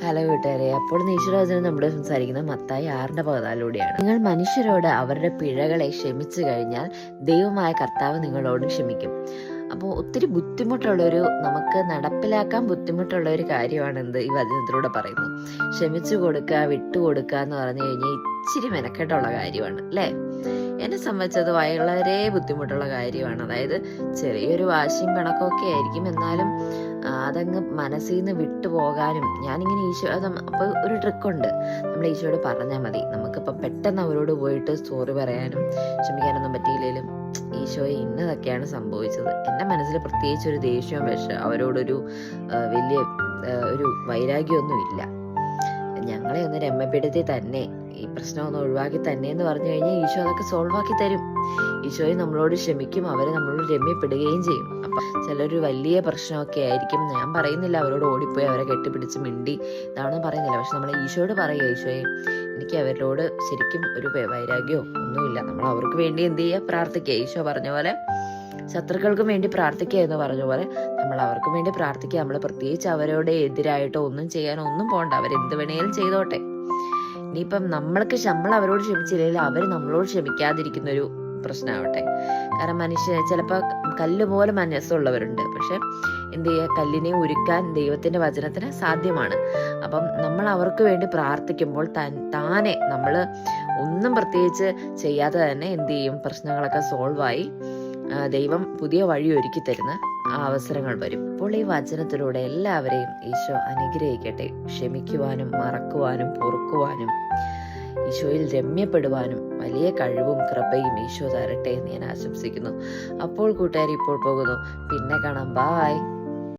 Hello കൂട്ടുകാരെ, അപ്പോൾ ഈശ്വരവചനം നമ്മുടെ സംസാരിക്കുന്ന മത്തായി 6:14 നിങ്ങൾ മനുഷ്യരോട് അവരുടെ പിഴകളെ ക്ഷമിച്ചു കഴിഞ്ഞാൽ ദൈവമായ കർത്താവ് നിങ്ങളോട് ക്ഷമിക്കും. അപ്പോൾ ഒത്തിരി നമുക്ക് നടപ്പിലാക്കാൻ ബുദ്ധിമുട്ടുള്ള ഒരു കാര്യമാണ് ഈ വചനത്തിലൂടെ പറയുന്നത്. ക്ഷമിച്ചു കൊടുക്കുക, വിട്ടുകൊടുക്കുക എന്ന് പറഞ്ഞു കഴിഞ്ഞാൽ ഇച്ചിരി മെനക്കെട്ടുള്ള കാര്യമാണ് അല്ലേ? എന്നെ സംബന്ധിച്ചത് വളരെ ബുദ്ധിമുട്ടുള്ള കാര്യമാണ്. അതായത് ചെറിയൊരു വാശിയും പിണക്കമൊക്കെ ആയിരിക്കും, എന്നാലും അതങ്ങ് മനസ്സിൽ നിന്ന് വിട്ടുപോകാനും ഞാനിങ്ങനെ അപ്പോൾ ഒരു ട്രിക്കുണ്ട്. നമ്മൾ ഈശോയോട് പറഞ്ഞാൽ മതി. നമുക്കിപ്പം പെട്ടെന്ന് അവരോട് പോയിട്ട് സോറി പറയാനും ക്ഷമിക്കാനൊന്നും പറ്റിയില്ലെങ്കിലും ഈശോയെ ഇന്നതൊക്കെയാണ് സംഭവിച്ചത്, എൻ്റെ മനസ്സിൽ പ്രത്യേകിച്ച് ഒരു ദേഷ്യവും അവരോടൊരു വലിയ ഒരു വൈരാഗ്യമൊന്നുമില്ല, ഞങ്ങളെ ഒന്ന് രമ്യപ്പെടുത്തി തന്നെ ഈ പ്രശ്നം ഒന്ന് ഒഴിവാക്കി തന്നെ എന്ന് പറഞ്ഞു കഴിഞ്ഞാൽ ഈശോ അതൊക്കെ സോൾവ് ആക്കി തരും. ഈശോയെ നമ്മളോട് ക്ഷമിക്കും, അവരെ നമ്മളോട് രമ്യപ്പെടുകയും ചെയ്യും. അപ്പം ചിലൊരു വലിയ പ്രശ്നമൊക്കെ ആയിരിക്കും, ഞാൻ പറയുന്നില്ല അവരോട് ഓടിപ്പോയി അവരെ കെട്ടിപ്പിടിച്ച് മിണ്ടി ഇതാണെന്ന് പറയുന്നില്ല. പക്ഷെ നമ്മൾ ഈശോയോട് പറയുക, ഈശോയെ എനിക്ക് അവരോട് ശരിക്കും ഒരു വൈരാഗ്യമോ ഒന്നുമില്ല, നമ്മൾ അവർക്ക് വേണ്ടി എന്ത് ചെയ്യുക, പ്രാർത്ഥിക്കുക. ഈശോ പറഞ്ഞ പോലെ ശത്രുക്കൾക്കും വേണ്ടി പ്രാർത്ഥിക്കുക എന്ന് പറഞ്ഞ പോലെ നമ്മൾ അവർക്കും വേണ്ടി പ്രാർത്ഥിക്കുക. നമ്മൾ പ്രത്യേകിച്ച് അവരോട് എതിരായിട്ടോ ഒന്നും ചെയ്യാനോ ഒന്നും പോകണ്ട, അവരെന്ത് വേണേലും ചെയ്തോട്ടെ. ഇനിയിപ്പം നമ്മൾ അവരോട് ക്ഷമിച്ചില്ലെങ്കിൽ അവർ നമ്മളോട് ക്ഷമിക്കാതിരിക്കുന്നൊരു പ്രശ്നമാവട്ടെ. കാരണം ചിലപ്പോൾ കല്ല് പോലെ മനസ്സുള്ളവരുണ്ട്, പക്ഷെ എന്ത് ചെയ്യുക, കല്ലിനെ ഉരുക്കാൻ ദൈവത്തിന്റെ വചനത്തിന് സാധ്യമാണ്. അപ്പം നമ്മൾ അവർക്ക് വേണ്ടി പ്രാർത്ഥിക്കുമ്പോൾ താനെ നമ്മൾ ഒന്നും പ്രത്യേകിച്ച് ചെയ്യാതെ തന്നെ എന്ത് ചെയ്യും, പ്രശ്നങ്ങളൊക്കെ സോൾവായി ദൈവം പുതിയ വഴി ഒരുക്കി തരുന്ന അവസരങ്ങൾ വരും. അപ്പോൾ ഈ വചനത്തിലൂടെ എല്ലാവരെയും ഈശോ അനുഗ്രഹിക്കട്ടെ. ക്ഷമിക്കുവാനും മറക്കുവാനും പൊറുക്കുവാനും ഈശോയിൽ രമ്യപ്പെടുവാനും വലിയ കഴിവും കൃപയും ഈശോ തരട്ടെ എന്ന് ഞാൻ ആശംസിക്കുന്നു. അപ്പോൾ കൂട്ടുകാർ ഇപ്പോൾ പോകുന്നു, പിന്നെ കാണാം. ബായ്.